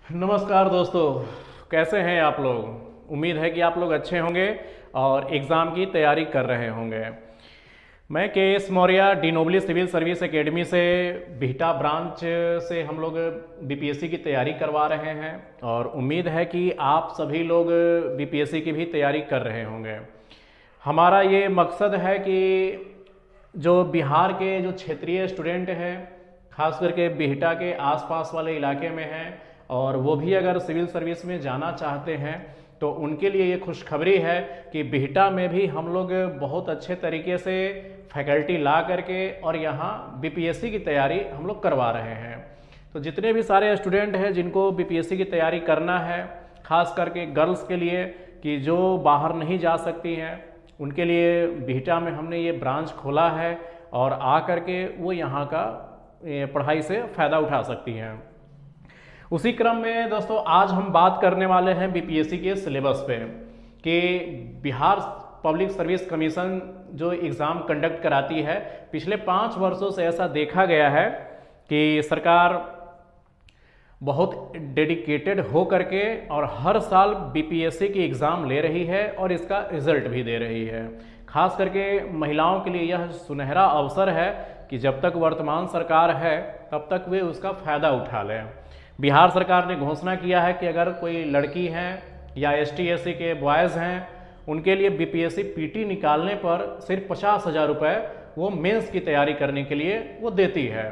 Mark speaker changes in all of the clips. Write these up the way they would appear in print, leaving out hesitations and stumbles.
Speaker 1: नमस्कार दोस्तों, कैसे हैं आप लोग। उम्मीद है कि आप लोग अच्छे होंगे और एग्ज़ाम की तैयारी कर रहे होंगे। मैं के एस मौर्य डी नोबली सिविल सर्विस एकेडमी से बिहटा ब्रांच से हम लोग बीपीएससी की तैयारी करवा रहे हैं और उम्मीद है कि आप सभी लोग बीपीएससी की भी तैयारी कर रहे होंगे। हमारा ये मकसद है कि जो बिहार के जो क्षेत्रीय स्टूडेंट हैं, खास करके बिहटा के आसपास वाले इलाके में हैं और वो भी अगर सिविल सर्विस में जाना चाहते हैं तो उनके लिए ये खुशखबरी है कि बिहटा में भी हम लोग बहुत अच्छे तरीके से फैकल्टी ला करके और यहाँ बीपीएससी की तैयारी हम लोग करवा रहे हैं। तो जितने भी सारे स्टूडेंट हैं जिनको बीपीएससी की तैयारी करना है, खास करके गर्ल्स के लिए कि जो बाहर नहीं जा सकती हैं, उनके लिए बिहटा में हमने ये ब्रांच खोला है और आ करके वो यहाँ का पढ़ाई से फ़ायदा उठा सकती हैं। उसी क्रम में दोस्तों आज हम बात करने वाले हैं बीपीएससी के सिलेबस पे कि बिहार पब्लिक सर्विस कमीशन जो एग्ज़ाम कंडक्ट कराती है, पिछले 5 वर्षों से ऐसा देखा गया है कि सरकार बहुत डेडिकेटेड हो करके और हर साल बीपीएससी की एग्ज़ाम ले रही है और इसका रिजल्ट भी दे रही है। खास करके महिलाओं के लिए यह सुनहरा अवसर है कि जब तक वर्तमान सरकार है तब तक वे उसका फ़ायदा उठा लें। बिहार सरकार ने घोषणा किया है कि अगर कोई लड़की हैं या एसटी एससी के बॉयज़ हैं, उनके लिए बीपीएससी पीटी निकालने पर सिर्फ 50,000 रुपये वो मेंस की तैयारी करने के लिए वो देती है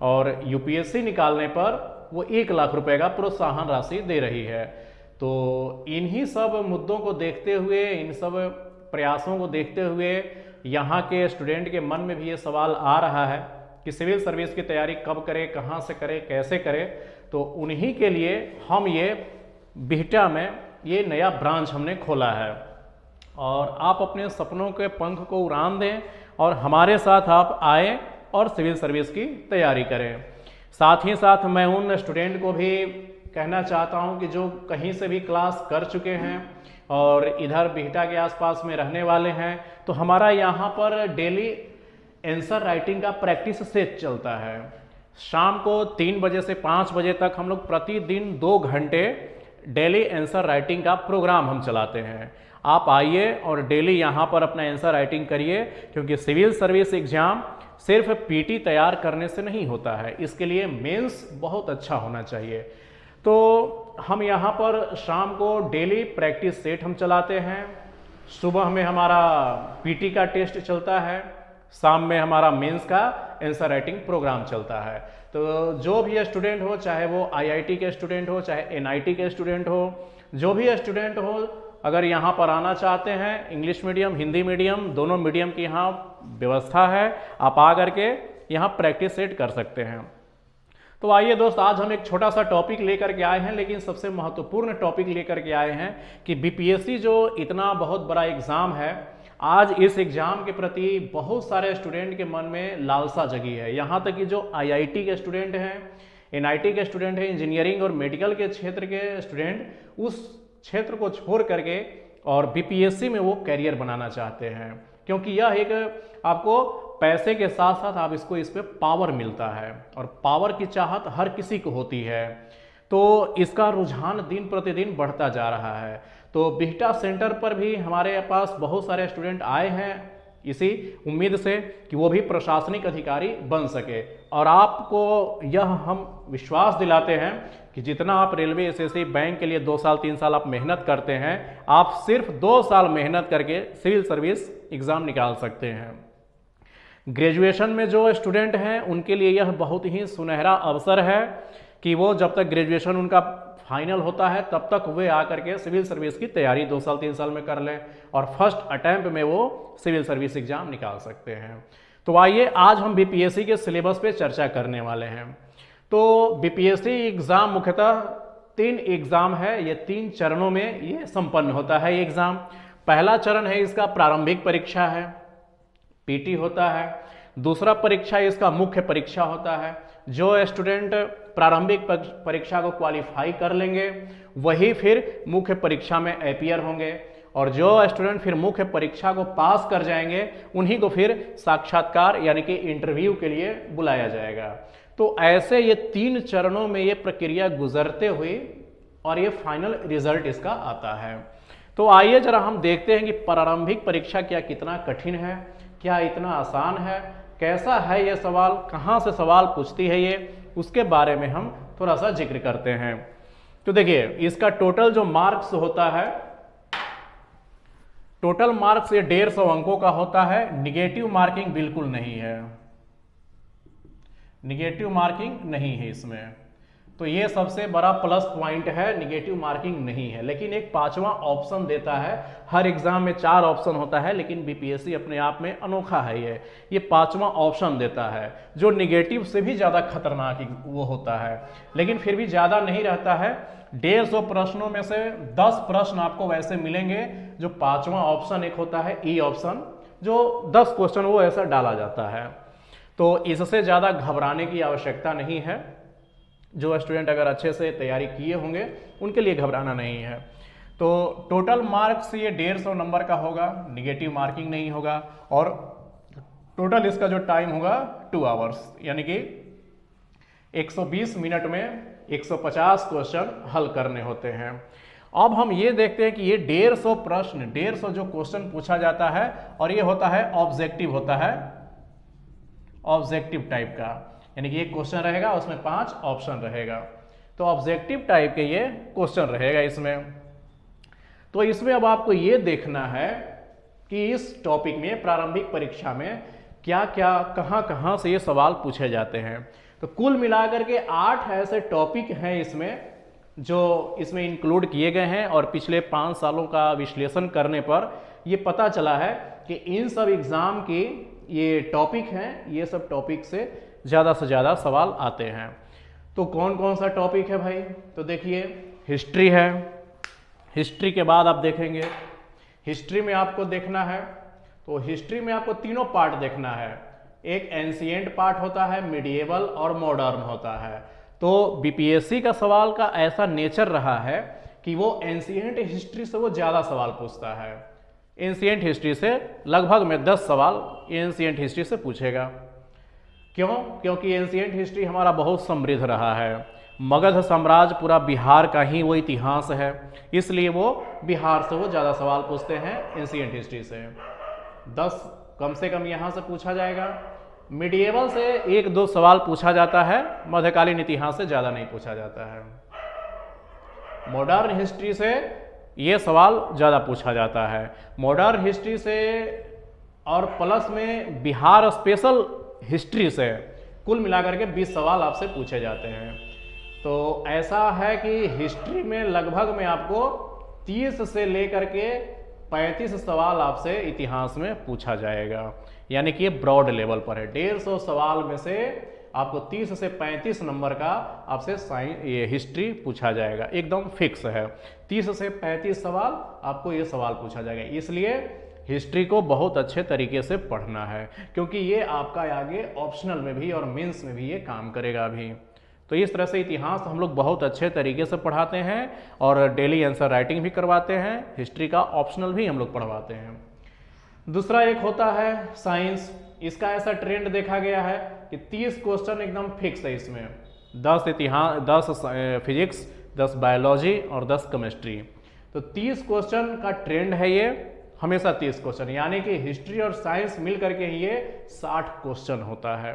Speaker 1: और यूपीएससी निकालने पर वो 1 लाख रुपए का प्रोत्साहन राशि दे रही है। तो इन्हीं सब मुद्दों को देखते हुए, इन सब प्रयासों को देखते हुए यहाँ के स्टूडेंट के मन में भी ये सवाल आ रहा है कि सिविल सर्विस की तैयारी कब करें, कहाँ से करें, कैसे करें। तो उन्हीं के लिए हम ये बिहटा में ये नया ब्रांच हमने खोला है और आप अपने सपनों के पंख को उड़ान दें और हमारे साथ आप आए और सिविल सर्विस की तैयारी करें। साथ ही साथ मैं उन स्टूडेंट को भी कहना चाहता हूं कि जो कहीं से भी क्लास कर चुके हैं और इधर बिहटा के आसपास में रहने वाले हैं, तो हमारा यहाँ पर डेली आंसर राइटिंग का प्रैक्टिस सेट चलता है। शाम को 3 बजे से 5 बजे तक हम लोग प्रतिदिन 2 घंटे डेली आंसर राइटिंग का प्रोग्राम हम चलाते हैं। आप आइए और डेली यहाँ पर अपना आंसर राइटिंग करिए, क्योंकि सिविल सर्विस एग्जाम सिर्फ पीटी तैयार करने से नहीं होता है, इसके लिए मेंस बहुत अच्छा होना चाहिए। तो हम यहाँ पर शाम को डेली प्रैक्टिस सेट हम चलाते हैं। सुबह में हमारा पीटी का टेस्ट चलता है, शाम में हमारा मेंस का आंसर राइटिंग प्रोग्राम चलता है। तो जो भी स्टूडेंट हो, चाहे वो आईआईटी के स्टूडेंट हो, चाहे एनआईटी के स्टूडेंट हो, जो भी स्टूडेंट हो, अगर यहाँ पर आना चाहते हैं, इंग्लिश मीडियम, हिंदी मीडियम, दोनों मीडियम की यहाँ व्यवस्था है। आप आ करके यहाँ प्रैक्टिस सेट कर सकते हैं। तो आइए दोस्त, आज हम एक छोटा सा टॉपिक लेकर के आए हैं, लेकिन सबसे महत्वपूर्ण टॉपिक लेकर के आए हैं कि बीपीएससी जो इतना बहुत बड़ा एग्जाम है, आज इस एग्जाम के प्रति बहुत सारे स्टूडेंट के मन में लालसा जगी है। यहाँ तक कि जो आईआईटी के स्टूडेंट हैं, एनआईटी के स्टूडेंट हैं, इंजीनियरिंग और मेडिकल के क्षेत्र के स्टूडेंट उस क्षेत्र को छोड़ करके और बीपीएससी में वो कैरियर बनाना चाहते हैं, क्योंकि यह एक आपको पैसे के साथ साथ आप इस पे पावर मिलता है और पावर की चाहत हर किसी को होती है। तो इसका रुझान दिन प्रतिदिन बढ़ता जा रहा है। तो बिहटा सेंटर पर भी हमारे पास बहुत सारे स्टूडेंट आए हैं इसी उम्मीद से कि वो भी प्रशासनिक अधिकारी बन सके, और आपको यह हम विश्वास दिलाते हैं कि जितना आप रेलवे एसएससी बैंक के लिए 2 साल 3 साल आप मेहनत करते हैं, आप सिर्फ 2 साल मेहनत करके सिविल सर्विस एग्जाम निकाल सकते हैं। ग्रेजुएशन में जो स्टूडेंट हैं उनके लिए यह बहुत ही सुनहरा अवसर है कि वो जब तक ग्रेजुएशन उनका फाइनल होता है तब तक वे आकर के सिविल सर्विस की तैयारी 2 साल 3 साल में कर लें और फर्स्ट अटैम्प्ट में वो सिविल सर्विस एग्जाम निकाल सकते हैं। तो आइए आज हम बीपीएससी के सिलेबस पे चर्चा करने वाले हैं। तो बीपीएससी एग्जाम मुख्यतः 3 एग्जाम है, ये 3 चरणों में ये संपन्न होता है। ये एग्जाम पहला चरण है, इसका प्रारंभिक परीक्षा है, पीटी होता है। दूसरा परीक्षा इसका मुख्य परीक्षा होता है। जो स्टूडेंट प्रारंभिक परीक्षा को क्वालिफाई कर लेंगे वही फिर मुख्य परीक्षा में अपीयर होंगे और जो स्टूडेंट फिर मुख्य परीक्षा को पास कर जाएंगे उन्हीं को फिर साक्षात्कार यानी कि इंटरव्यू के लिए बुलाया जाएगा। तो ऐसे ये 3 चरणों में ये प्रक्रिया गुजरते हुए और ये फाइनल रिजल्ट इसका आता है। तो आइए जरा हम देखते हैं कि प्रारंभिक परीक्षा क्या कितना कठिन है, क्या इतना आसान है, कैसा है ये सवाल, कहाँ से सवाल पूछती है ये, उसके बारे में हम थोड़ा सा जिक्र करते हैं। तो देखिए इसका टोटल जो मार्क्स होता है, टोटल मार्क्स ये 150 अंकों का होता है। निगेटिव मार्किंग बिल्कुल नहीं है, निगेटिव मार्किंग नहीं है इसमें। तो ये सबसे बड़ा प्लस पॉइंट है, निगेटिव मार्किंग नहीं है। लेकिन एक 5वां ऑप्शन देता है। हर एग्जाम में 4 ऑप्शन होता है, लेकिन बीपीएससी अपने आप में अनोखा है। ये 5वां ऑप्शन देता है जो निगेटिव से भी ज़्यादा खतरनाक वो होता है, लेकिन फिर भी ज़्यादा नहीं रहता है। 150 प्रश्नों में से 10 प्रश्न आपको वैसे मिलेंगे जो 5वां ऑप्शन एक होता है, ई ऑप्शन, जो 10 क्वेश्चन वो ऐसा डाला जाता है। तो इससे ज़्यादा घबराने की आवश्यकता नहीं है। जो स्टूडेंट अगर अच्छे से तैयारी किए होंगे उनके लिए घबराना नहीं है। तो टोटल मार्क्स ये 150 नंबर का होगा, निगेटिव मार्किंग नहीं होगा, और टोटल इसका जो टाइम होगा 2 आवर्स, यानी कि 120 मिनट में 150 क्वेश्चन हल करने होते हैं। अब हम ये देखते हैं कि ये 150 प्रश्न, 150 जो क्वेश्चन पूछा जाता है, और ये होता है ऑब्जेक्टिव, होता है ऑब्जेक्टिव टाइप का, यानी कि एक क्वेश्चन रहेगा उसमें 5 ऑप्शन रहेगा। तो ऑब्जेक्टिव टाइप के ये क्वेश्चन रहेगा इसमें। तो इसमें अब आपको ये देखना है कि इस टॉपिक में प्रारंभिक परीक्षा में क्या क्या कहाँ से ये सवाल पूछे जाते हैं। तो कुल मिलाकर के 8 ऐसे टॉपिक हैं इसमें जो इसमें इंक्लूड किए गए हैं, और पिछले 5 सालों का विश्लेषण करने पर ये पता चला है कि इन सब एग्जाम की ये टॉपिक हैं, ये सब टॉपिक से ज़्यादा सवाल आते हैं। तो कौन कौन सा टॉपिक है भाई? तो देखिए हिस्ट्री है, हिस्ट्री के बाद आप देखेंगे, हिस्ट्री में आपको देखना है, तो हिस्ट्री में आपको तीनों पार्ट देखना है। एक एंशिएंट पार्ट होता है, मिडिएवल और मॉडर्न होता है। तो बीपीएससी का सवाल का ऐसा नेचर रहा है कि वो एंशिएंट हिस्ट्री से वो ज़्यादा सवाल पूछता है। एंशिएंट हिस्ट्री से लगभग में 10 सवाल एंशिएंट हिस्ट्री से पूछेगा। क्यों? क्योंकि एंशिएंट हिस्ट्री हमारा बहुत समृद्ध रहा है। मगध साम्राज्य पूरा बिहार का ही वो इतिहास है, इसलिए वो बिहार से वो ज़्यादा सवाल पूछते हैं एंशिएंट हिस्ट्री से। 10 कम से कम यहाँ से पूछा जाएगा। मिडिएवल से 1-2 सवाल पूछा जाता है, मध्यकालीन इतिहास से ज़्यादा नहीं पूछा जाता है। मॉडर्न हिस्ट्री से ये सवाल ज़्यादा पूछा जाता है। मॉडर्न हिस्ट्री से और प्लस में बिहार स्पेशल हिस्ट्री से कुल मिलाकर के 20 सवाल आपसे पूछे जाते हैं। तो ऐसा है कि हिस्ट्री में लगभग में आपको 30 से लेकर के 35 सवाल आपसे इतिहास में पूछा जाएगा, यानी कि ये ब्रॉड लेवल पर है। 150 सवाल में से आपको 30 से 35 नंबर का आपसे ये हिस्ट्री पूछा जाएगा, एकदम फिक्स है। 30 से 35 सवाल आपको ये सवाल पूछा जाएगा, इसलिए हिस्ट्री को बहुत अच्छे तरीके से पढ़ना है, क्योंकि ये आपका आगे ऑप्शनल में भी और मेंस में भी ये काम करेगा अभी। तो इस तरह से इतिहास हम लोग बहुत अच्छे तरीके से पढ़ाते हैं और डेली आंसर राइटिंग भी करवाते हैं। हिस्ट्री का ऑप्शनल भी हम लोग पढ़वाते हैं। दूसरा एक होता है साइंस। इसका ऐसा ट्रेंड देखा गया है कि 30 क्वेश्चन एकदम फिक्स है इसमें, 10 इतिहास, 10 फिजिक्स, 10 बायोलॉजी और 10 केमिस्ट्री। तो 30 क्वेश्चन का ट्रेंड है ये, हमेशा 30 क्वेश्चन, यानी कि हिस्ट्री और साइंस मिल करके ही ये 60 क्वेश्चन होता है,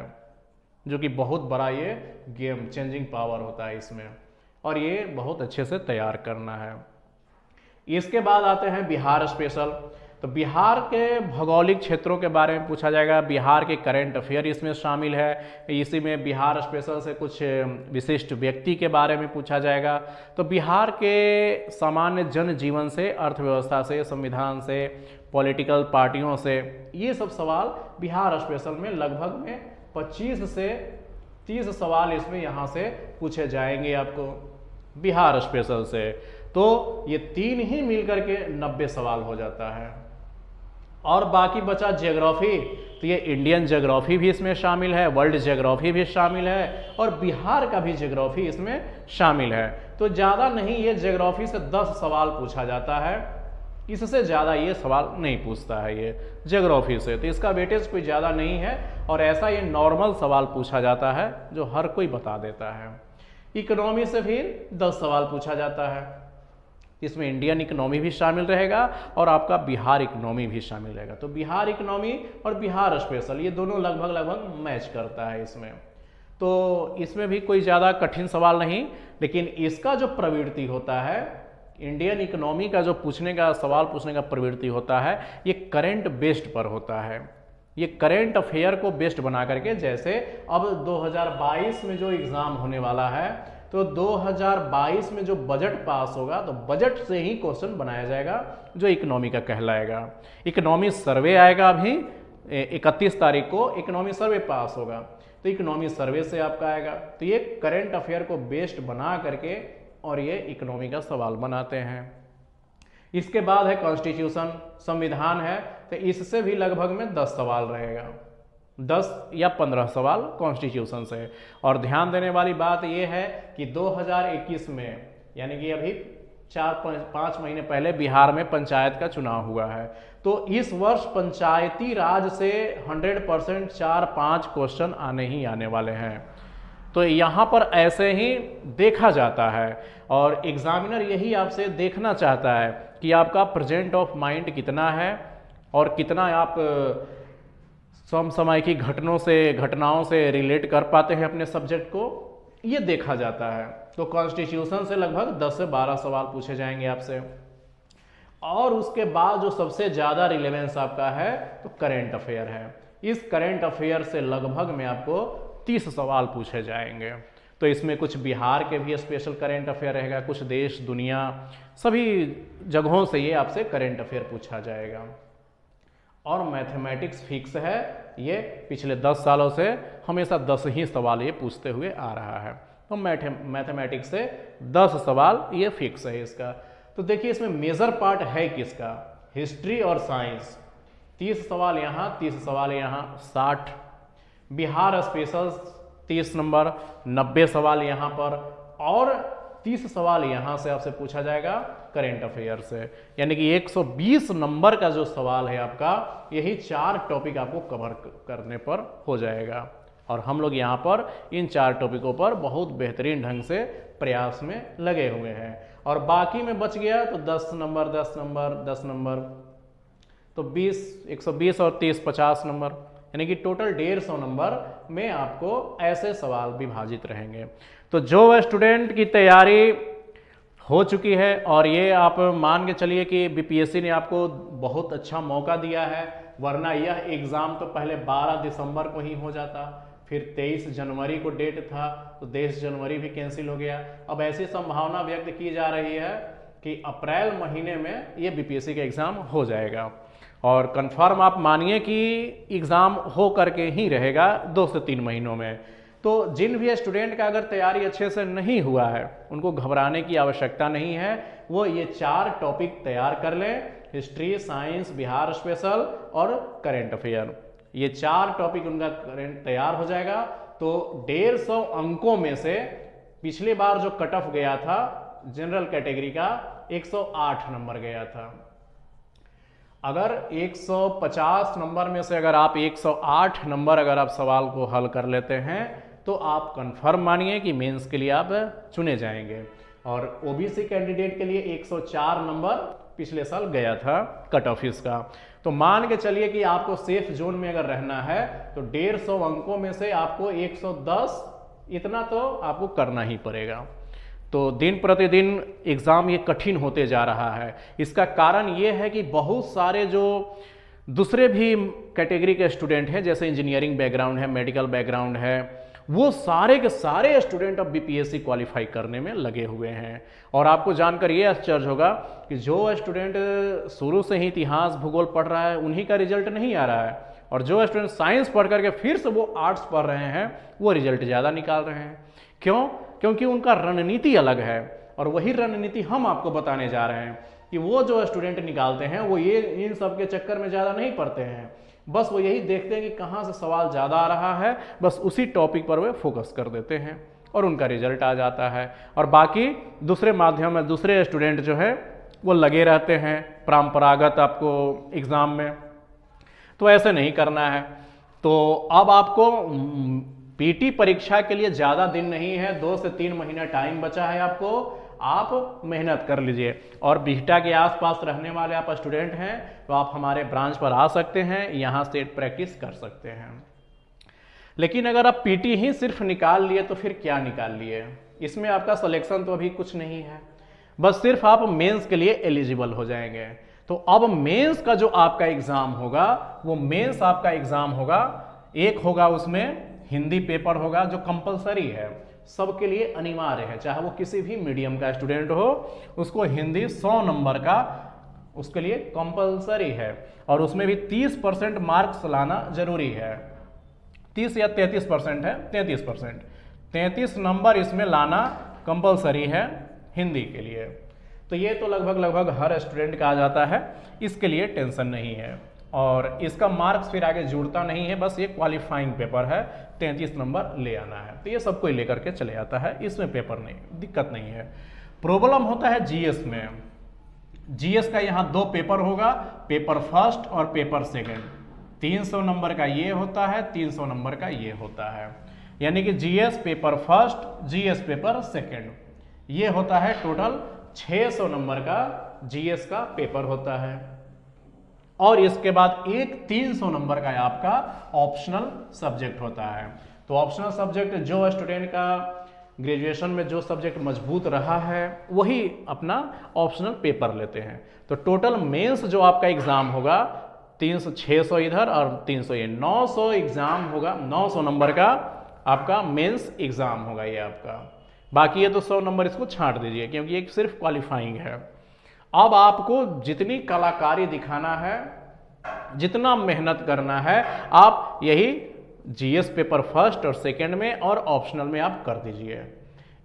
Speaker 1: जो कि बहुत बड़ा ये गेम चेंजिंग पावर होता है इसमें, और ये बहुत अच्छे से तैयार करना है। इसके बाद आते हैं बिहार स्पेशल। तो बिहार के भौगोलिक क्षेत्रों के बारे में पूछा जाएगा, बिहार के करंट अफेयर इसमें शामिल है। इसी में बिहार स्पेशल से कुछ विशिष्ट व्यक्ति के बारे में पूछा जाएगा। तो बिहार के सामान्य जनजीवन से, अर्थव्यवस्था से, संविधान से, पॉलिटिकल पार्टियों से, ये सब सवाल बिहार स्पेशल में लगभग में 25 से 30 सवाल इसमें यहाँ से पूछे जाएंगे आपको बिहार स्पेशल से। तो ये 3 ही मिलकर के 90 सवाल हो जाता है। और बाकी बचा ज्योग्राफी, तो ये इंडियन ज्योग्राफी भी इसमें शामिल है, वर्ल्ड ज्योग्राफी भी शामिल है, और बिहार का भी ज्योग्राफी इसमें शामिल है। तो ज़्यादा नहीं, ये ज्योग्राफी से 10 सवाल पूछा जाता है। इससे ज़्यादा ये सवाल नहीं पूछता है ये ज्योग्राफी से, तो इसका वेटेज कोई ज़्यादा नहीं है और ऐसा ये नॉर्मल सवाल पूछा जाता है जो हर कोई बता देता है। इकोनॉमी से फिर 10 सवाल पूछा जाता है, इसमें इंडियन इकोनॉमी भी शामिल रहेगा और आपका बिहार इकोनॉमी भी शामिल रहेगा। तो बिहार इकोनॉमी और बिहार स्पेशल ये दोनों लगभग मैच करता है इसमें, तो इसमें भी कोई ज़्यादा कठिन सवाल नहीं। लेकिन इसका जो प्रवृत्ति होता है, इंडियन इकोनॉमी का जो सवाल पूछने का प्रवृत्ति होता है, ये करंट बेस्ड पर होता है। ये करंट अफेयर को बेस्ड बना करके, जैसे अब 2022 में जो एग्ज़ाम होने वाला है, तो 2022 में जो बजट पास होगा तो बजट से ही क्वेश्चन बनाया जाएगा जो इकोनॉमी का कहलाएगा। इकोनॉमी सर्वे आएगा, अभी 31 तारीख को इकोनॉमी सर्वे पास होगा, तो इकोनॉमी सर्वे से आपका आएगा। तो ये करंट अफेयर को बेस्ड बना करके और ये इकोनॉमी का सवाल बनाते हैं। इसके बाद है कॉन्स्टिट्यूशन, संविधान है, तो इससे भी लगभग में 10 सवाल रहेगा, 10 या 15 सवाल कॉन्स्टिट्यूशन से। और ध्यान देने वाली बात यह है कि 2021 में, यानी कि अभी 4-5 महीने पहले बिहार में पंचायत का चुनाव हुआ है, तो इस वर्ष पंचायती राज से 100% 4-5 क्वेश्चन आने ही आने वाले हैं। तो यहाँ पर ऐसे ही देखा जाता है और एग्जामिनर यही आपसे देखना चाहता है कि आपका प्रेजेंट ऑफ माइंड कितना है और कितना आप समसामयिक घटनाओं से रिलेट कर पाते हैं अपने सब्जेक्ट को, ये देखा जाता है। तो कॉन्स्टिट्यूशन से लगभग 10 से 12 सवाल पूछे जाएंगे आपसे। और उसके बाद जो सबसे ज़्यादा रिलेवेंस आपका है तो करेंट अफेयर है। इस करेंट अफेयर से लगभग में आपको 30 सवाल पूछे जाएंगे। तो इसमें कुछ बिहार के भी स्पेशल करेंट अफेयर रहेगा, कुछ देश दुनिया सभी जगहों से ये आपसे करेंट अफेयर पूछा जाएगा। और मैथमेटिक्स फिक्स है, ये पिछले 10 सालों से हमेशा 10 ही सवाल ये पूछते हुए आ रहा है। तो मैथमेटिक्स से 10 सवाल ये फिक्स है इसका। तो देखिए इसमें मेजर पार्ट है किसका, हिस्ट्री और साइंस। 30 सवाल यहाँ, 30 सवाल यहाँ, 60। बिहार स्पेशल 30 नंबर, 90 सवाल यहाँ पर, और 30 सवाल यहाँ से आपसे पूछा जाएगा करेंट अफेयर से। यानी कि 120 नंबर का जो सवाल है आपका, यही 4 टॉपिक आपको कवर करने पर हो जाएगा। और हम लोग यहाँ पर इन 4 टॉपिकों पर बहुत बेहतरीन ढंग से प्रयास में लगे हुए हैं। और बाकी में बच गया तो 10 नंबर 10 नंबर 10 नंबर, तो 120 और 30 50 नंबर, यानी कि टोटल 150 नंबर में आपको ऐसे सवाल विभाजित रहेंगे। तो जो स्टूडेंट की तैयारी हो चुकी है और ये आप मान के चलिए कि बीपीएससी ने आपको बहुत अच्छा मौका दिया है, वरना यह एग्ज़ाम तो पहले 12 दिसंबर को ही हो जाता, फिर 23 जनवरी को डेट था तो 23 जनवरी भी कैंसिल हो गया। अब ऐसी संभावना व्यक्त की जा रही है कि अप्रैल महीने में ये बीपीएससी का एग्ज़ाम हो जाएगा। और कंफर्म आप मानिए कि एग्ज़ाम हो करके ही रहेगा 2 से 3 महीनों में। तो जिन भी स्टूडेंट का अगर तैयारी अच्छे से नहीं हुआ है, उनको घबराने की आवश्यकता नहीं है। वो ये 4 टॉपिक तैयार कर लें, हिस्ट्री, साइंस, बिहार स्पेशल और करेंट अफेयर। ये 4 टॉपिक उनका करेंट तैयार हो जाएगा। तो 150 अंकों में से पिछली बार जो कट ऑफ गया था जनरल कैटेगरी का 108 नंबर गया था। अगर 150 नंबर में से अगर आप 108 नंबर अगर आप सवाल को हल कर लेते हैं तो आप कंफर्म मानिए कि मेंस के लिए आप चुने जाएंगे। और ओबीसी कैंडिडेट के लिए 104 नंबर पिछले साल गया था कट ऑफ इसका। तो मान के चलिए कि आपको सेफ जोन में अगर रहना है तो 150 अंकों में से आपको 110 इतना तो आपको करना ही पड़ेगा। तो दिन प्रतिदिन एग्ज़ाम ये कठिन होते जा रहा है। इसका कारण ये है कि बहुत सारे जो दूसरे भी कैटेगरी के स्टूडेंट हैं, जैसे इंजीनियरिंग बैकग्राउंड है, मेडिकल बैकग्राउंड है, वो सारे के सारे स्टूडेंट अब बीपीएससी क्वालिफाई करने में लगे हुए हैं। और आपको जानकर ये आश्चर्य होगा कि जो स्टूडेंट शुरू से ही इतिहास भूगोल पढ़ रहा है उन्हीं का रिजल्ट नहीं आ रहा है, और जो स्टूडेंट साइंस पढ़ करके फिर से वो आर्ट्स पढ़ रहे हैं वो रिजल्ट ज़्यादा निकाल रहे हैं। क्यों? क्योंकि उनका रणनीति अलग है। और वही रणनीति हम आपको बताने जा रहे हैं कि वो जो स्टूडेंट निकालते हैं वो ये इन सब के चक्कर में ज़्यादा नहीं पढ़ते हैं, बस वो यही देखते हैं कि कहाँ से सवाल ज़्यादा आ रहा है, बस उसी टॉपिक पर वे फोकस कर देते हैं और उनका रिजल्ट आ जाता है। और बाकी दूसरे माध्यम में दूसरे स्टूडेंट जो है वो लगे रहते हैं परंपरागत आपको एग्ज़ाम में। तो ऐसे नहीं करना है। तो अब आपको पीटी परीक्षा के लिए ज़्यादा दिन नहीं है, 2 से 3 महीना टाइम बचा है आपको, आप मेहनत कर लीजिए। और बिहटा के आसपास रहने वाले आप स्टूडेंट हैं तो आप हमारे ब्रांच पर आ सकते हैं, यहाँ से प्रैक्टिस कर सकते हैं। लेकिन अगर आप पीटी ही सिर्फ निकाल लिए तो फिर क्या निकाल लिए, इसमें आपका सिलेक्शन तो अभी कुछ नहीं है, बस सिर्फ आप मेंस के लिए एलिजिबल हो जाएंगे। तो अब मेंस का जो आपका एग्जाम होगा, वो मेंस आपका एग्जाम होगा, एक होगा उसमें हिंदी पेपर होगा जो कंपलसरी है, सबके लिए अनिवार्य है, चाहे वो किसी भी मीडियम का स्टूडेंट हो, उसको हिंदी 100 नंबर का उसके लिए कंपलसरी है। और उसमें भी 30% मार्क्स लाना जरूरी है, 30 या 33% है, 33%, 33 नंबर इसमें लाना कंपलसरी है हिंदी के लिए। तो ये तो लगभग हर स्टूडेंट का आ जाता है, इसके लिए टेंशन नहीं है। और इसका मार्क्स फिर आगे जुड़ता नहीं है, बस ये क्वालिफाइंग पेपर है, 33 नंबर ले आना है, तो ये सब कोई लेकर के चले आता है, इसमें पेपर नहीं, दिक्कत नहीं है। प्रॉब्लम होता है जीएस में। जीएस का यहाँ 2 पेपर होगा, पेपर फर्स्ट और पेपर सेकेंड। 300 नंबर का ये होता है, 300 नंबर का ये होता है, यानी कि GS paper first, GS paper second, ये होता है टोटल 600 नंबर का जीएस का पेपर होता है। और इसके बाद एक 300 नंबर का आपका ऑप्शनल सब्जेक्ट होता है। तो ऑप्शनल सब्जेक्ट जो स्टूडेंट का ग्रेजुएशन में जो सब्जेक्ट मजबूत रहा है वही अपना ऑप्शनल पेपर लेते हैं। तो टोटल मेंस जो आपका एग्जाम होगा 300, 600 इधर और 300 ये 900 एग्जाम होगा, 900 नंबर का आपका मेंस एग्जाम होगा ये आपका। बाकी ये तो 100 नंबर इसको छांट दीजिए क्योंकि ये सिर्फ क्वालिफाइंग है। अब आपको जितनी कलाकारी दिखाना है, जितना मेहनत करना है, आप यही जीएस पेपर फर्स्ट और सेकंड में और ऑप्शनल में आप कर दीजिए।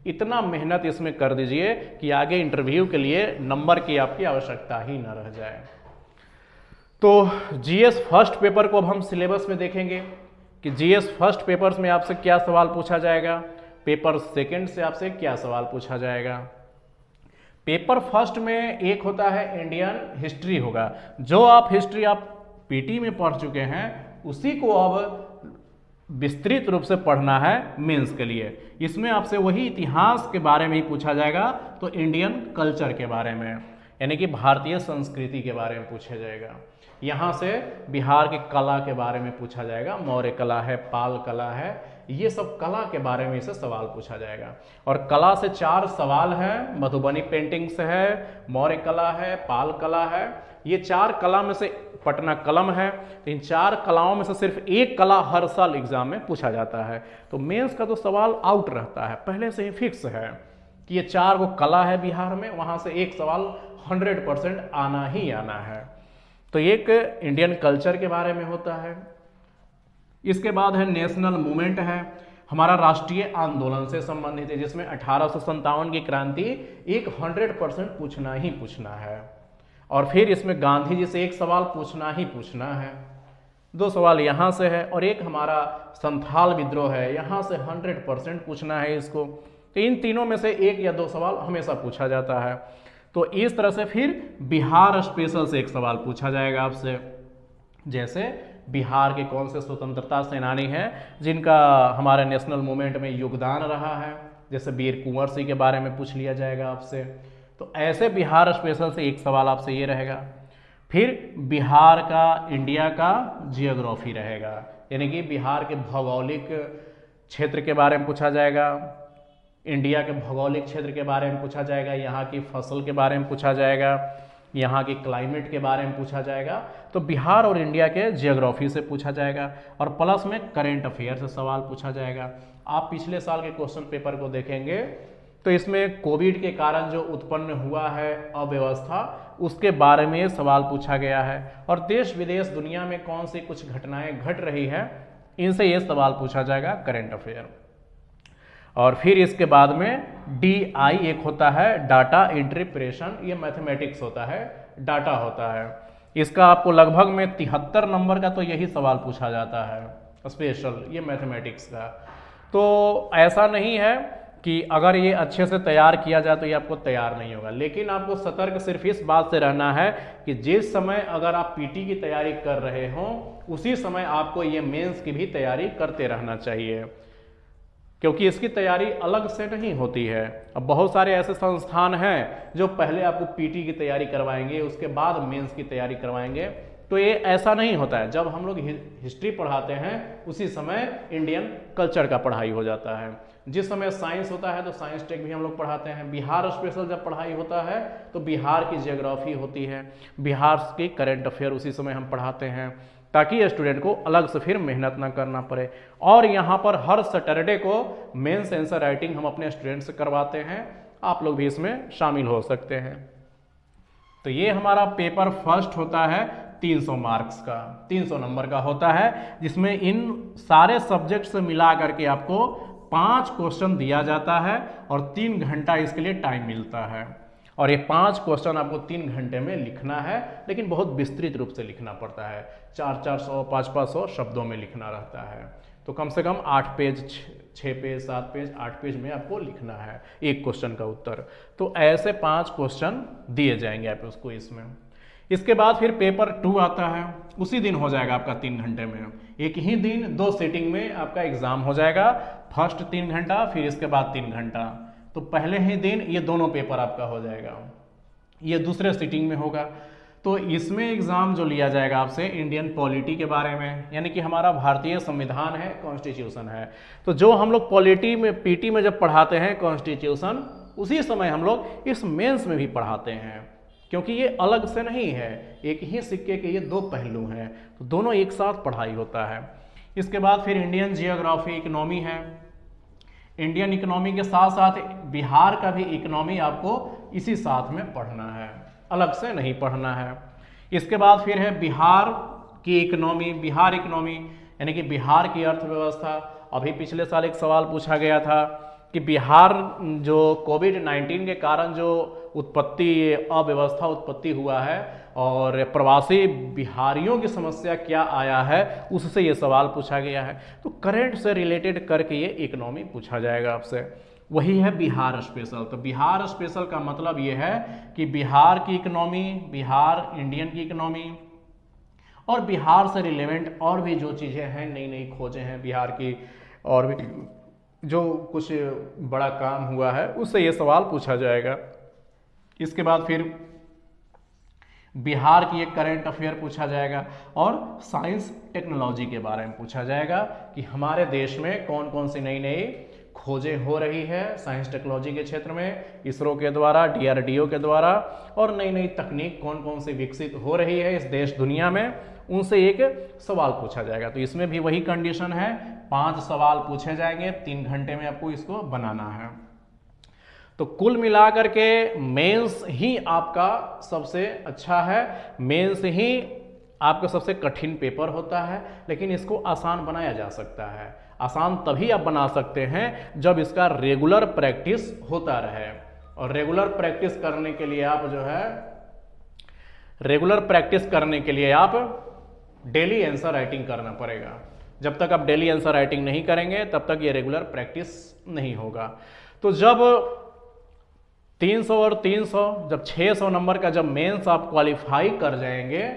Speaker 1: इतना मेहनत इसमें कर दीजिए कि आगे इंटरव्यू के लिए नंबर की आपकी आवश्यकता ही ना रह जाए। तो जीएस फर्स्ट पेपर को अब हम सिलेबस में देखेंगे कि जीएस फर्स्ट पेपर्स में आपसे क्या सवाल पूछा जाएगा, पेपर सेकंड से आपसे क्या सवाल पूछा जाएगा। पेपर फर्स्ट में एक होता है इंडियन हिस्ट्री होगा, जो आप हिस्ट्री आप पीटी में पढ़ चुके हैं उसी को अब विस्तृत रूप से पढ़ना है मेंस के लिए। इसमें आपसे वही इतिहास के बारे में ही पूछा जाएगा, तो इंडियन कल्चर के बारे में, यानी कि भारतीय संस्कृति के बारे में पूछा जाएगा। यहाँ से बिहार की कला के बारे में पूछा जाएगा, मौर्य कला है, पाल कला है, ये सब कला के बारे में इसे सवाल पूछा जाएगा। और कला से 4 सवाल हैं, मधुबनी पेंटिंग्स है, मौर्य कला है, पाल कला है, ये 4 कला में से पटना कलम है। तो इन 4 कलाओं में से सिर्फ एक कला हर साल एग्जाम में पूछा जाता है। तो मेंस का तो सवाल आउट रहता है, पहले से ही फिक्स है कि ये 4 को कला है बिहार में, वहां से एक सवाल 100% आना ही आना है। तो एक इंडियन कल्चर के बारे में होता है। इसके बाद है नेशनल मूवमेंट है, हमारा राष्ट्रीय आंदोलन से संबंधित है, जिसमें 1857 की क्रांति एक 100% पूछना ही पूछना है। और फिर इसमें गांधी जी से एक सवाल पूछना ही पूछना है, 2 सवाल यहाँ से है, और एक हमारा संथाल विद्रोह है, यहाँ से 100% पूछना है इसको। तो इन तीनों में से एक या 2 सवाल हमेशा पूछा जाता है। तो इस तरह से फिर बिहार स्पेशल से एक सवाल पूछा जाएगा आपसे, जैसे बिहार के कौन से स्वतंत्रता सेनानी हैं जिनका हमारे नेशनल मूवमेंट में योगदान रहा है, जैसे वीर कुंवर सिंह के बारे में पूछ लिया जाएगा आपसे। तो ऐसे बिहार स्पेशल से एक सवाल आपसे ये रहेगा। फिर बिहार का, इंडिया का जियोग्राफी रहेगा, यानी कि बिहार के भौगोलिक क्षेत्र के बारे में पूछा जाएगा, इंडिया के भौगोलिक क्षेत्र के बारे में पूछा जाएगा, यहाँ की फसल के बारे में पूछा जाएगा, यहाँ के क्लाइमेट के बारे में पूछा जाएगा। तो बिहार और इंडिया के जियोग्राफी से पूछा जाएगा, और प्लस में करेंट अफेयर से सवाल पूछा जाएगा। आप पिछले साल के क्वेश्चन पेपर को देखेंगे तो इसमें कोविड के कारण जो उत्पन्न हुआ है अव्यवस्था, उसके बारे में सवाल पूछा गया है, और देश विदेश दुनिया में कौन सी कुछ घटनाएं घट रही है, इनसे ये सवाल पूछा जाएगा, करेंट अफेयर। और फिर इसके बाद में DI एक होता है, डाटा इंटरप्रेशन, ये मैथमेटिक्स होता है, डाटा होता है। इसका आपको लगभग में 73 नंबर का तो यही सवाल पूछा जाता है स्पेशल, ये मैथमेटिक्स का। तो ऐसा नहीं है कि अगर ये अच्छे से तैयार किया जाए तो ये आपको तैयार नहीं होगा। लेकिन आपको सतर्क सिर्फ इस बात से रहना है कि जिस समय अगर आप पीटी की तैयारी कर रहे हो उसी समय आपको ये मेंस की भी तैयारी करते रहना चाहिए, क्योंकि इसकी तैयारी अलग से नहीं होती है। अब बहुत सारे ऐसे संस्थान हैं जो पहले आपको पीटी की तैयारी करवाएंगे उसके बाद मेंस की तैयारी करवाएंगे, तो ये ऐसा नहीं होता है। जब हम लोग हिस्ट्री पढ़ाते हैं उसी समय इंडियन कल्चर का पढ़ाई हो जाता है। जिस समय साइंस होता है तो साइंस टेक भी हम लोग पढ़ाते हैं। बिहार स्पेशल जब पढ़ाई होता है तो बिहार की जियोग्राफी होती है, बिहार की करंट अफेयर उसी समय हम पढ़ाते हैं, ताकि स्टूडेंट को अलग से फिर मेहनत ना करना पड़े। और यहाँ पर हर सैटरडे को मेंस आंसर राइटिंग हम अपने स्टूडेंट से करवाते हैं, आप लोग भी इसमें शामिल हो सकते हैं। तो ये हमारा पेपर फर्स्ट होता है 300 मार्क्स का, 300 नंबर का होता है, जिसमें इन सारे सब्जेक्ट से मिला करके आपको 5 क्वेश्चन दिया जाता है और 3 घंटा इसके लिए टाइम मिलता है। और ये 5 क्वेश्चन आपको 3 घंटे में लिखना है, लेकिन बहुत विस्तृत रूप से लिखना पड़ता है, 400-400 500 शब्दों में लिखना रहता है। तो कम से कम 8 पेज 6 पेज 7 पेज 8 पेज में आपको लिखना है एक क्वेश्चन का उत्तर। तो ऐसे 5 क्वेश्चन दिए जाएंगे आप उसको इसमें। इसके बाद फिर पेपर 2 आता है, उसी दिन हो जाएगा आपका 3 घंटे में, एक ही दिन 2 सीटिंग में आपका एग्जाम हो जाएगा। फर्स्ट 3 घंटा, फिर इसके बाद 3 घंटा। तो पहले ही दिन ये दोनों पेपर आपका हो जाएगा, ये दूसरे सीटिंग में होगा। तो इसमें एग्जाम जो लिया जाएगा आपसे इंडियन पॉलिटी के बारे में, यानी कि हमारा भारतीय संविधान है, कॉन्स्टिट्यूशन है। तो जो हम लोग पॉलिटी में पीटी में जब पढ़ाते हैं कॉन्स्टिट्यूशन, उसी समय हम लोग इस मेंस में भी पढ़ाते हैं, क्योंकि ये अलग से नहीं है, एक ही सिक्के के ये 2 पहलू हैं, तो दोनों एक साथ पढ़ाई होता है। इसके बाद फिर इंडियन जियोग्राफी इकोनॉमी है। इंडियन इकोनॉमी के साथ साथ बिहार का भी इकोनॉमी आपको इसी साथ में पढ़ना है, अलग से नहीं पढ़ना है। इसके बाद फिर है बिहार की इकोनॉमी, बिहार इकोनॉमी यानी कि बिहार की अर्थव्यवस्था। अभी पिछले साल एक सवाल पूछा गया था कि बिहार जो कोविड-19 के कारण जो अव्यवस्था उत्पत्ति हुआ है और प्रवासी बिहारियों की समस्या क्या आया है, उससे ये सवाल पूछा गया है। तो करंट से रिलेटेड करके ये इकोनॉमी पूछा जाएगा आपसे। वही है बिहार स्पेशल। तो बिहार स्पेशल का मतलब ये है कि बिहार की इकोनॉमी, बिहार इंडियन की इकोनॉमी और बिहार से रिलेवेंट और भी जो चीज़ें हैं, नई नई खोजें हैं बिहार की, और भी जो कुछ बड़ा काम हुआ है, उससे ये सवाल पूछा जाएगा। इसके बाद फिर बिहार की एक करंट अफेयर पूछा जाएगा और साइंस टेक्नोलॉजी के बारे में पूछा जाएगा कि हमारे देश में कौन कौन सी नई नई खोजें हो रही है साइंस टेक्नोलॉजी के क्षेत्र में, इसरो के द्वारा, DRDO के द्वारा, और नई नई तकनीक कौन कौन सी विकसित हो रही है इस देश दुनिया में, उनसे एक सवाल पूछा जाएगा। तो इसमें भी वही कंडीशन है, 5 सवाल पूछे जाएंगे, 3 घंटे में आपको इसको बनाना है। तो कुल मिलाकर के मेंस ही आपका सबसे अच्छा है, मेंस ही आपका सबसे कठिन पेपर होता है, लेकिन इसको आसान बनाया जा सकता है। आसान तभी आप बना सकते हैं जब इसका रेगुलर प्रैक्टिस होता रहे, और रेगुलर प्रैक्टिस करने के लिए आप जो है डेली आंसर राइटिंग करना पड़ेगा। जब तक आप डेली आंसर राइटिंग नहीं करेंगे तब तक ये रेगुलर प्रैक्टिस नहीं होगा। तो जब 300 और 300, जब 600 नंबर का जब मेंस आप क्वालिफाई कर जाएंगे,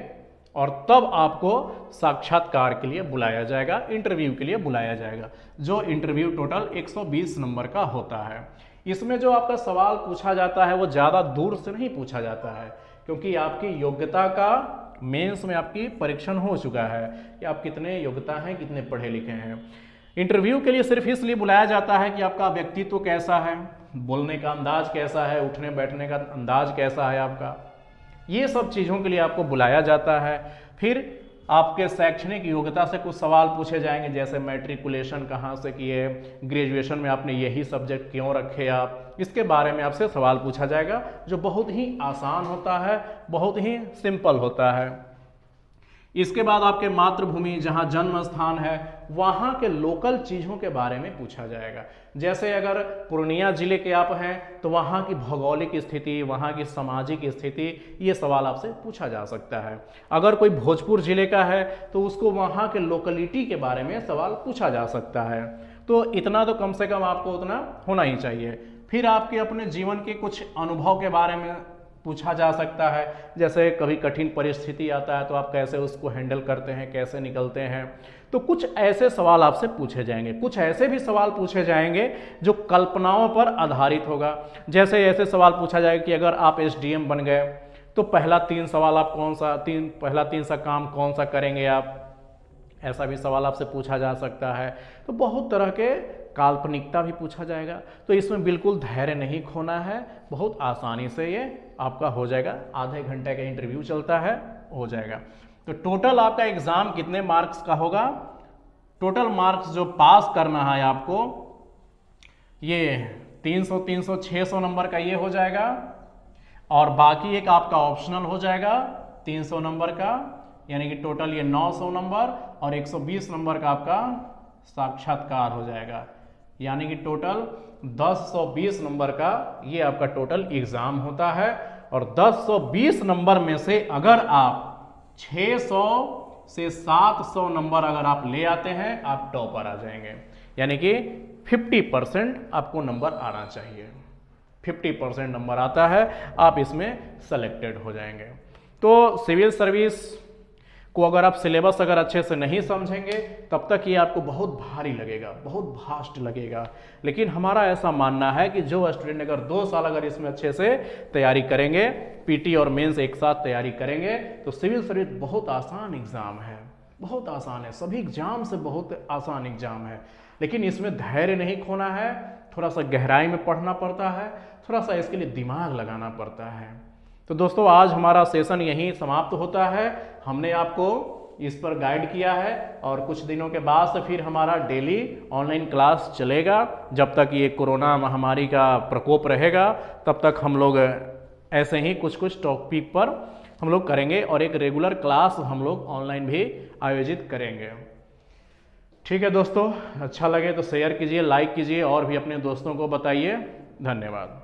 Speaker 1: और तब आपको साक्षात्कार के लिए बुलाया जाएगा, इंटरव्यू के लिए बुलाया जाएगा, जो इंटरव्यू टोटल 120 नंबर का होता है। इसमें जो आपका सवाल पूछा जाता है वो ज़्यादा दूर से नहीं पूछा जाता है, क्योंकि आपकी योग्यता का मेंस में आपकी परीक्षण हो चुका है कि आप कितने योग्यता हैं, कितने पढ़े लिखे हैं। इंटरव्यू के लिए सिर्फ इसलिए बुलाया जाता है कि आपका व्यक्तित्व कैसा है, बोलने का अंदाज कैसा है, उठने बैठने का अंदाज कैसा है आपका, ये सब चीज़ों के लिए आपको बुलाया जाता है। फिर आपके शैक्षणिक योग्यता से कुछ सवाल पूछे जाएंगे, जैसे मैट्रिकुलेशन कहाँ से किए, ग्रेजुएशन में आपने यही सब्जेक्ट क्यों रखे आप, इसके बारे में आपसे सवाल पूछा जाएगा, जो बहुत ही आसान होता है, बहुत ही सिंपल होता है। इसके बाद आपके मातृभूमि जहां जन्म स्थान है वहां के लोकल चीजों के बारे में पूछा जाएगा। जैसे अगर पूर्णिया जिले के आप हैं तो वहां की भौगोलिक स्थिति, वहां की सामाजिक स्थिति, ये सवाल आपसे पूछा जा सकता है। अगर कोई भोजपुर जिले का है तो उसको वहां के लोकलिटी के बारे में सवाल पूछा जा सकता है। तो इतना तो कम से कम आपको उतना होना ही चाहिए। फिर आपके अपने जीवन के कुछ अनुभव के बारे में पूछा जा सकता है। जैसे कभी कठिन परिस्थिति आता है तो आप कैसे उसको हैंडल करते हैं, कैसे निकलते हैं। तो कुछ ऐसे सवाल आपसे पूछे जाएंगे। कुछ ऐसे भी सवाल पूछे जाएंगे जो कल्पनाओं पर आधारित होगा। जैसे ऐसे सवाल पूछा जाएगा कि अगर आप एसडीएम बन गए तो पहला 3 सवाल आप पहला 3 सा काम कौन सा करेंगे आप, ऐसा भी सवाल आपसे पूछा जा सकता है। तो बहुत तरह के काल्पनिकता भी पूछा जाएगा। तो इसमें बिल्कुल धैर्य नहीं खोना है, बहुत आसानी से ये आपका हो जाएगा। आधे घंटे का इंटरव्यू चलता है, हो जाएगा। तो टोटल आपका एग्जाम कितने मार्क्स का होगा? टोटल मार्क्स जो पास करना है आपको, ये 300, 300, 600 नंबर का ये हो जाएगा। और बाकी एक आपका ऑप्शनल हो जाएगा 300 नंबर का, यानी कि टोटल ये 900 नंबर और 120 नंबर का आपका साक्षात्कार हो जाएगा। यानी कि टोटल 1020 नंबर का ये आपका टोटल एग्जाम होता है। और 1020 नंबर में से अगर आप 600 से 700 नंबर अगर आप ले आते हैं, आप टॉपर आ जाएंगे। यानी कि 50% आपको नंबर आना चाहिए। 50% नंबर आता है, आप इसमें सेलेक्टेड हो जाएंगे। तो सिविल सर्विस को अगर आप सिलेबस अगर अच्छे से नहीं समझेंगे तब तक ये आपको बहुत भारी लगेगा, बहुत भास्ट लगेगा। लेकिन हमारा ऐसा मानना है कि जो स्टूडेंट अगर 2 साल अगर इसमें अच्छे से तैयारी करेंगे, पीटी और मेंस एक साथ तैयारी करेंगे, तो सिविल सर्विस बहुत आसान एग्जाम है, बहुत आसान है। सभी एग्जाम से बहुत आसान एग्जाम है। लेकिन इसमें धैर्य नहीं खोना है, थोड़ा सा गहराई में पढ़ना पड़ता है, थोड़ा सा इसके लिए दिमाग लगाना पड़ता है। तो दोस्तों आज हमारा सेशन यहीं समाप्त होता है। हमने आपको इस पर गाइड किया है और कुछ दिनों के बाद से फिर हमारा डेली ऑनलाइन क्लास चलेगा। जब तक ये कोरोना महामारी का प्रकोप रहेगा तब तक हम लोग ऐसे ही कुछ कुछ टॉपिक पर हम लोग करेंगे और एक रेगुलर क्लास हम लोग ऑनलाइन भी आयोजित करेंगे। ठीक है दोस्तों, अच्छा लगे तो शेयर कीजिए, लाइक कीजिए और भी अपने दोस्तों को बताइए। धन्यवाद।